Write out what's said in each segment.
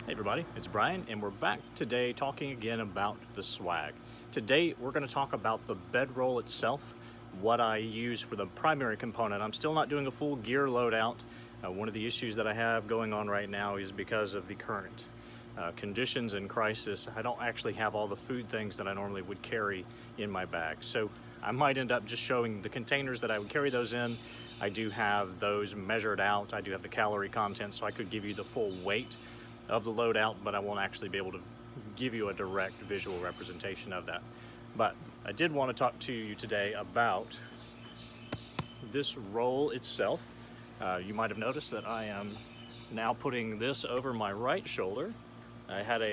Hey everybody, it's Brian and we're back today talking again about the swag. Today we're going to talk about the bedroll itself, what I use for the primary component. I'm still not doing a full gear loadout. One of the issues that I have going on right now is because of the current conditions and crisis. I don't actually have all the food things that I normally would carry in my bag. So I might end up just showing the containers that I would carry those in. I do have those measured out. I do have the calorie content, so I could give you the full weight of the loadout, but I won't actually be able to give you a direct visual representation of that. But I did want to talk to you today about this roll itself. You might have noticed that I am now putting this over my right shoulder. I had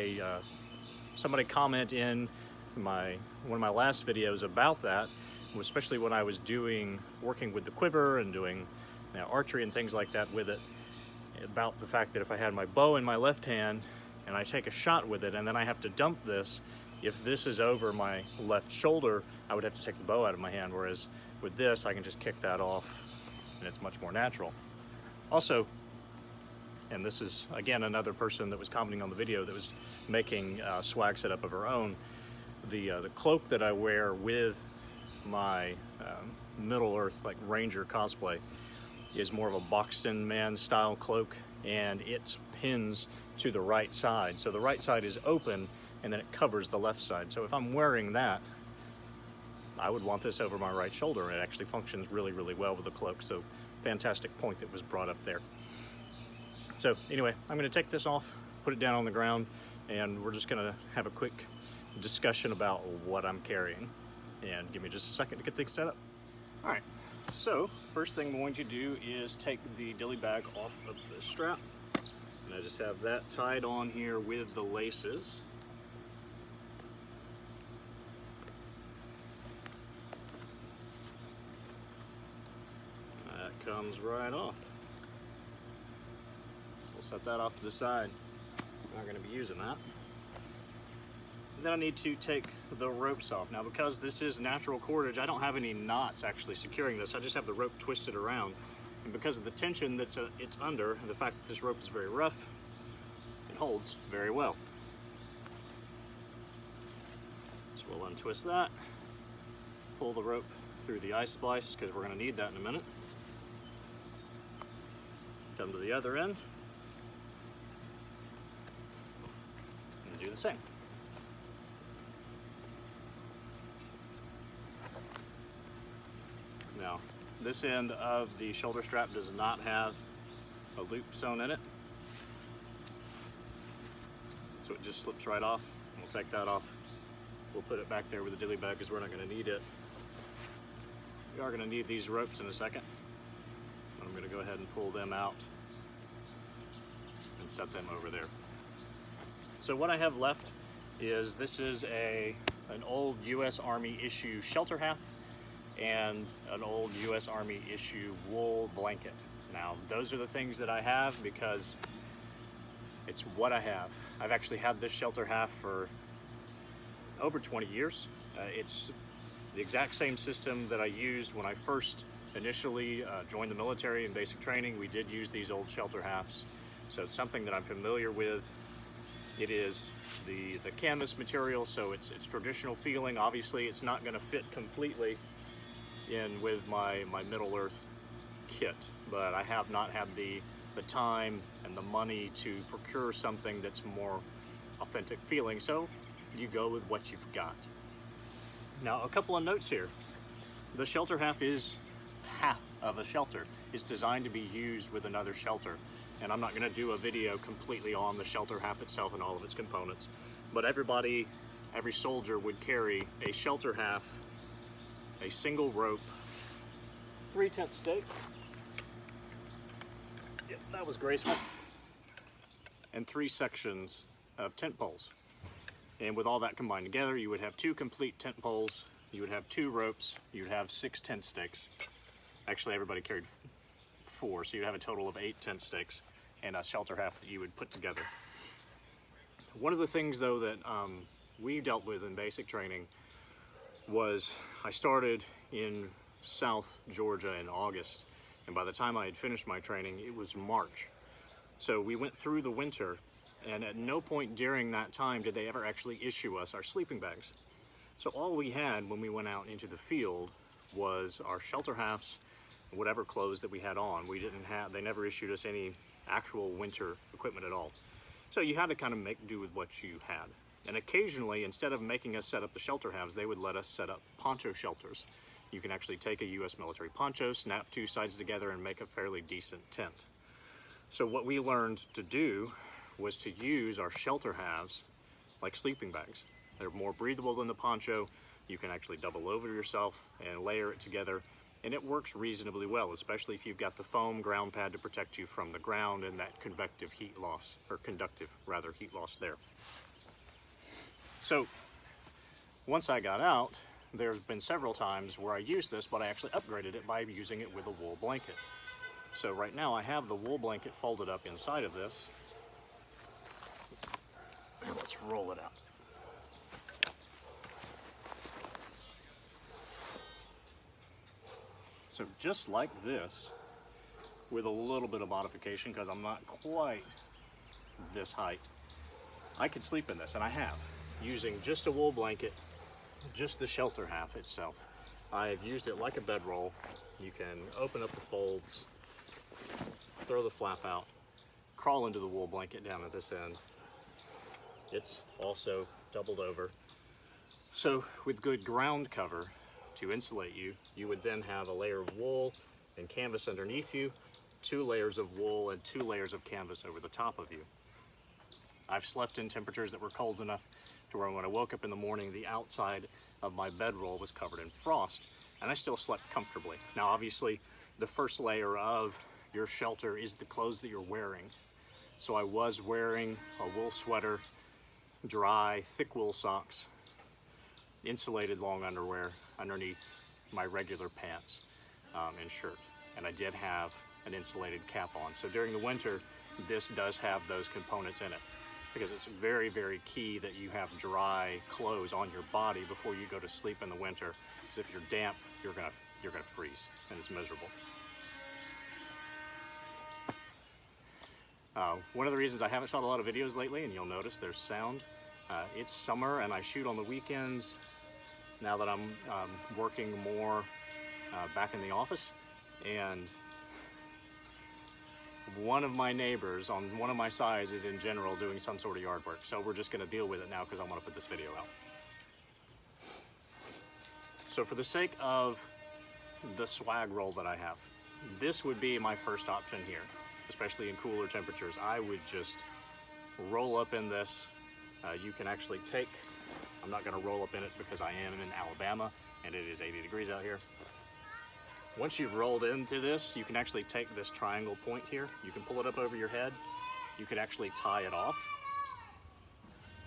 somebody comment in one of my last videos about that, especially when I was working with the quiver and doing archery and things like that with it, about the fact that if I had my bow in my left hand and I take a shot with it and then I have to dump this, if this is over my left shoulder, I would have to take the bow out of my hand, whereas with this I can just kick that off and it's much more natural. Also, and this is again another person that was commenting on the video that was making a swag setup of her own, the cloak that I wear with my Middle Earth like Ranger cosplay is more of a boxed-in man style cloak, and it pins to the right side. So the right side is open and then it covers the left side. So if I'm wearing that, I would want this over my right shoulder. It actually functions really, really well with the cloak. So fantastic point that was brought up there. So anyway, I'm gonna take this off, put it down on the ground, and we're just gonna have a quick discussion about what I'm carrying. And give me just a second to get things set up. All right. So, first thing I'm going to do is take the dilly bag off of the strap. And I just have that tied on here with the laces. That comes right off. We'll set that off to the side. I'm not going to be using that. Then I need to take the ropes off. Now, because this is natural cordage, I don't have any knots actually securing this. I just have the rope twisted around. And because of the tension that's it's under, and the fact that this rope is very rough, it holds very well. So we'll untwist that, pull the rope through the eye splice, because we're going to need that in a minute. Come to the other end, and do the same. Now, this end of the shoulder strap does not have a loop sewn in it, so it just slips right off. We'll take that off. We'll put it back there with the dilly bag because we're not going to need it. We are going to need these ropes in a second. I'm going to go ahead and pull them out and set them over there. So what I have left is this is an old U.S. Army issue shelter half and an old U.S. Army issue wool blanket. Now, those are the things that I have because it's what I have. I've actually had this shelter half for over 20 years. It's the exact same system that I used when I first initially joined the military in basic training. We did use these old shelter halves, so it's something that I'm familiar with. It is the canvas material, so it's traditional feeling. Obviously, it's not going to fit completely in with my Middle Earth kit, but I have not had the time and the money to procure something that's more authentic feeling, so you go with what you've got. Now, a couple of notes here. The shelter half is half of a shelter. It's designed to be used with another shelter, and I'm not going to do a video completely on the shelter half itself and all of its components, but every soldier would carry a shelter half, a single rope, 3 tent stakes, yep, that was graceful, and 3 sections of tent poles. And with all that combined together, you would have 2 complete tent poles, you would have 2 ropes, you would have 6 tent stakes. Actually, everybody carried 4, so you'd have a total of 8 tent stakes and a shelter half that you would put together. One of the things, though, that we dealt with in basic training was I started in South Georgia in August, and by the time I had finished my training, it was March. So we went through the winter And at no point during that time did they ever actually issue us our sleeping bags. So all we had when we went out into the field was our shelter halves, whatever clothes that we had on. They never issued us any actual winter equipment at all. So you had to kind of make do with what you had. And occasionally, instead of making us set up the shelter halves, they would let us set up poncho shelters. You can actually take a US military poncho, snap two sides together, and make a fairly decent tent. So what we learned to do was to use our shelter halves like sleeping bags. They're more breathable than the poncho. You can actually double over yourself and layer it together, and it works reasonably well, especially if you've got the foam ground pad to protect you from the ground and that conductive heat loss there. So once I got out, there's been several times where I used this, but I actually upgraded it by using it with a wool blanket. So right now I have the wool blanket folded up inside of this. Let's roll it out. So just like this, with a little bit of modification, because I'm not quite this height, I could sleep in this, and I have, using just a wool blanket, just the shelter half itself. I've used it like a bedroll. You can open up the folds, throw the flap out, crawl into the wool blanket down at this end. It's also doubled over. So with good ground cover to insulate you, you would then have a layer of wool and canvas underneath you, 2 layers of wool and 2 layers of canvas over the top of you. I've slept in temperatures that were cold enough to where when I woke up in the morning, the outside of my bedroll was covered in frost, and I still slept comfortably. Now obviously, the first layer of your shelter is the clothes that you're wearing. So I was wearing a wool sweater, dry, thick wool socks, insulated long underwear underneath my regular pants and shirt. And I did have an insulated cap on. So during the winter, this does have those components in it, because it's very, very key that you have dry clothes on your body before you go to sleep in the winter. Because if you're damp, you're gonna freeze, and it's miserable. One of the reasons I haven't shot a lot of videos lately, and you'll notice there's sound, it's summer and I shoot on the weekends now that I'm working more back in the office, and one of my neighbors on one of my sides is in general doing some sort of yard work, so we're just going to deal with it now because I want to put this video out. So for the sake of the swag roll that I have, this would be my first option here, especially in cooler temperatures. I would just roll up in this. You can actually take, I'm not going to roll up in it because I am in Alabama and it is 80 degrees out here. Once you've rolled into this, you can actually take this triangle point here. You can pull it up over your head. You could actually tie it off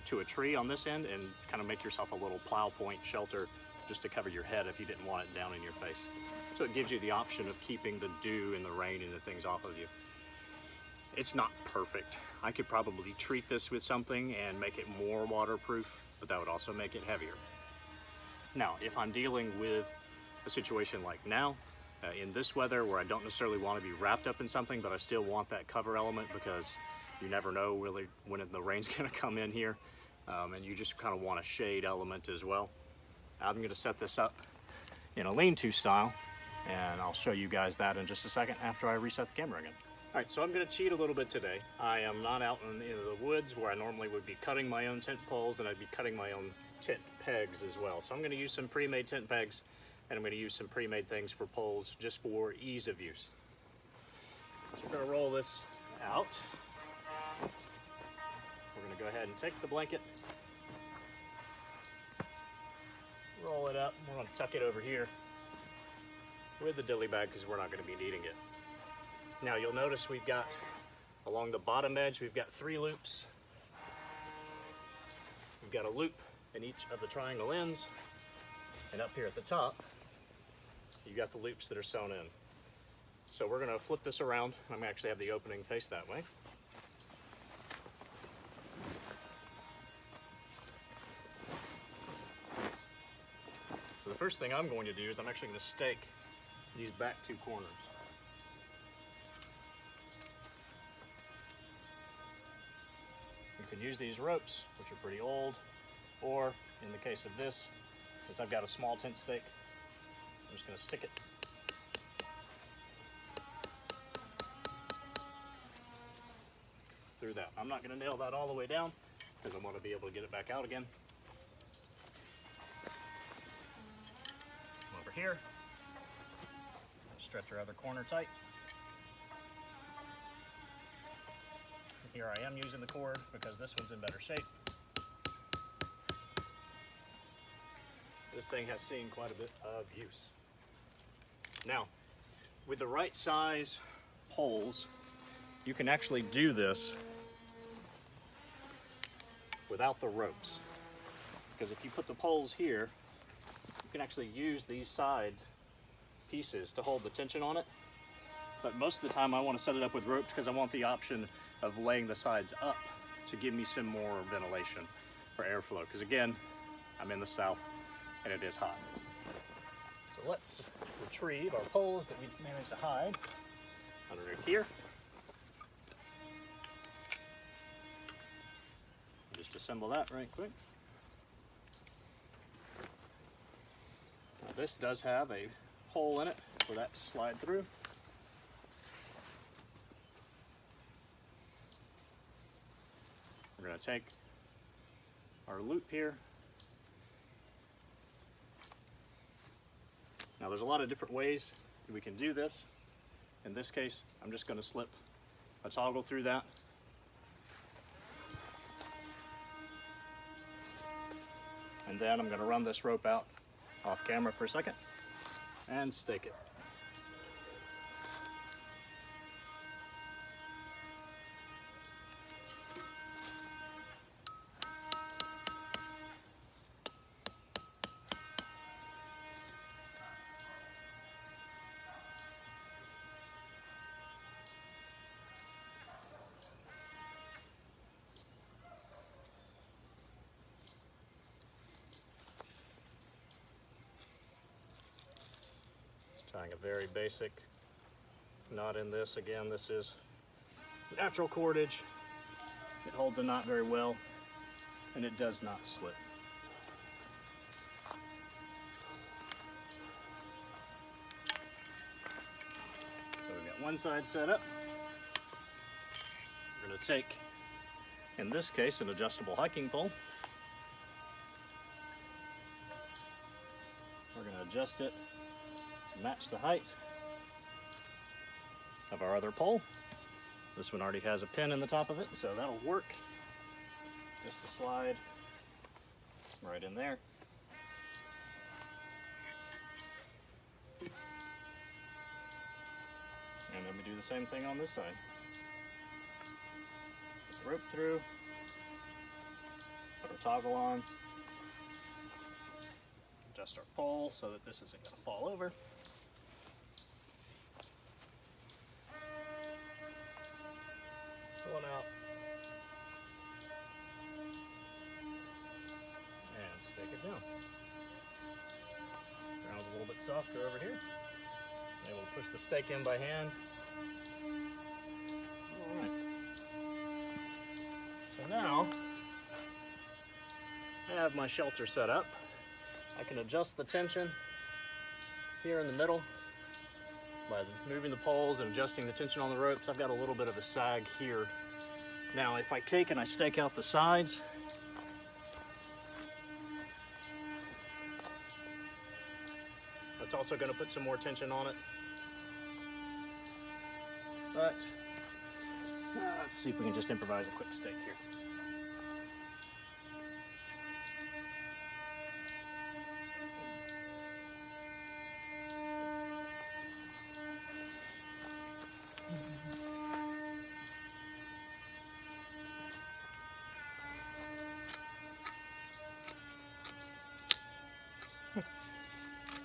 to a tree on this end and kind of make yourself a little plow point shelter just to cover your head if you didn't want it down in your face. So it gives you the option of keeping the dew and the rain and the things off of you. It's not perfect. I could probably treat this with something and make it more waterproof, but that would also make it heavier. Now, if I'm dealing with a situation like now, in this weather where I don't necessarily want to be wrapped up in something, but I still want that cover element because you never know really when the rain's going to come in here, and you just kind of want a shade element as well. I'm going to set this up in a lean-to style, and I'll show you guys that in just a second after I reset the camera again. All right, so I'm going to cheat a little bit today. I am not out in the woods where I normally would be cutting my own tent poles, and I'd be cutting my own tent pegs as well. So I'm going to use some pre-made tent pegs, and I'm going to use some pre-made things for poles just for ease of use. So we're going to roll this out. We're going to go ahead and take the blanket, roll it up. We're going to tuck it over here with the dilly bag because we're not going to be needing it. Now you'll notice we've got, along the bottom edge, we've got 3 loops. We've got a loop in each of the triangle ends, and up here at the top, you got the loops that are sewn in. So we're going to flip this around. I'm going to actually have the opening face that way. So the first thing I'm going to do is I'm actually going to stake these back 2 corners. use these ropes, which are pretty old, or in the case of this, since I've got a small tent stake, I'm just going to stick it through that. I'm not going to nail that all the way down because I want to be able to get it back out again. Over here, stretch your other corner tight. Here I am using the cord because this one's in better shape. This thing has seen quite a bit of use. Now, with the right size poles, you can actually do this without the ropes. Because if you put the poles here, you can actually use these side pieces to hold the tension on it. But most of the time I want to set it up with ropes because I want the option of laying the sides up to give me some more ventilation for airflow. Because again, I'm in the south and it is hot. So let's retrieve our poles that we managed to hide underneath here. Just assemble that right quick. Now this does have a hole in it for that to slide through. We're going to take our loop here. Now there's a lot of different ways that we can do this. In this case, I'm just going to slip a toggle through that. And then I'm going to run this rope out off camera for a second and stake it. Tying a very basic knot in this. Again, this is natural cordage. It holds a knot very well and it does not slip. So we've got one side set up. We're going to take, in this case, an adjustable hiking pole. We're going to adjust it match the height of our other pole. This one already has a pin in the top of it, so that'll work. Just to slide right in there. And then we do the same thing on this side. Put the rope through, put our toggle on, adjust our pole so that this isn't going to fall over. Pull it out. And stake it down. Ground's a little bit softer over here. Able to push the stake in by hand. Alright. So now, I have my shelter set up. I can adjust the tension here in the middle by moving the poles and adjusting the tension on the ropes. I've got a little bit of a sag here. Now if I take and I stake out the sides, that's also going to put some more tension on it. But let's see if we can just improvise a quick stake here.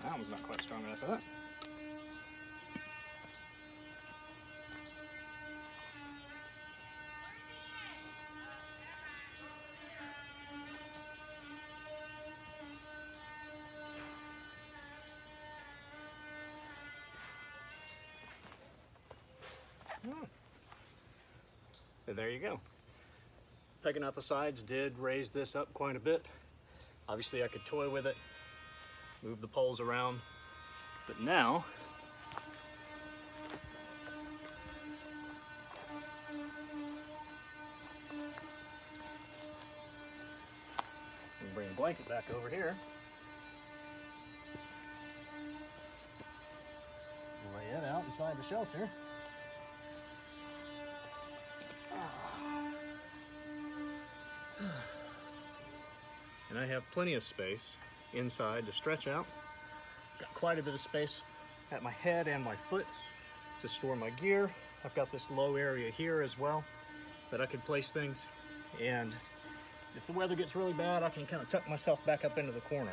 That one's not quite strong enough for that. And there you go. Pegging out the sides did raise this up quite a bit. Obviously I could toy with it, move the poles around, but now bring the blanket back over here. Lay it out inside the shelter. And I have plenty of space inside to stretch out. Got quite a bit of space at my head and my foot to store my gear. I've got this low area here as well that I could place things. And if the weather gets really bad, I can kind of tuck myself back up into the corner.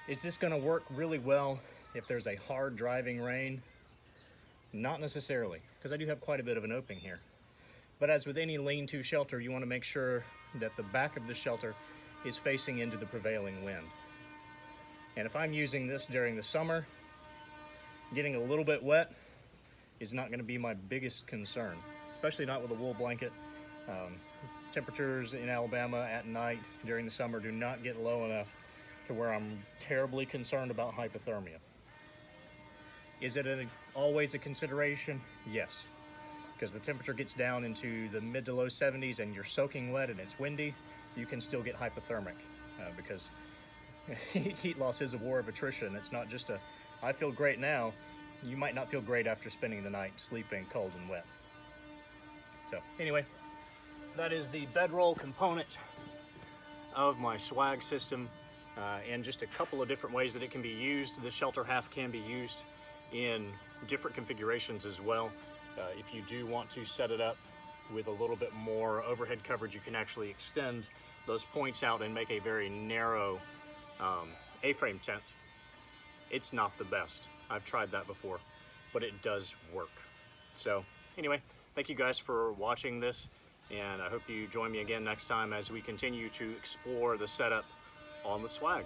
Is this going to work really well if there's a hard driving rain? Not necessarily, because I do have quite a bit of an opening here. But as with any lean-to shelter, you want to make sure that the back of the shelter is facing into the prevailing wind. And if I'm using this during the summer, getting a little bit wet is not going to be my biggest concern, especially not with a wool blanket. Temperatures in Alabama at night during the summer do not get low enough to where I'm terribly concerned about hypothermia. Is it always a consideration? Yes, because the temperature gets down into the mid to low 70s and you're soaking wet and it's windy, you can still get hypothermic because heat loss is a war of attrition. It's not just a, I feel great now, you might not feel great after spending the night sleeping cold and wet. So anyway, that is the bedroll component of my swag system, and just a couple of different ways that it can be used. The shelter half can be used in different configurations as well. If you do want to set it up with a little bit more overhead coverage, you can actually extend those points out and make a very narrow A-frame tent. It's not the best. I've tried that before, but it does work. So anyway, thank you guys for watching this, and I hope you join me again next time as we continue to explore the setup on the swag.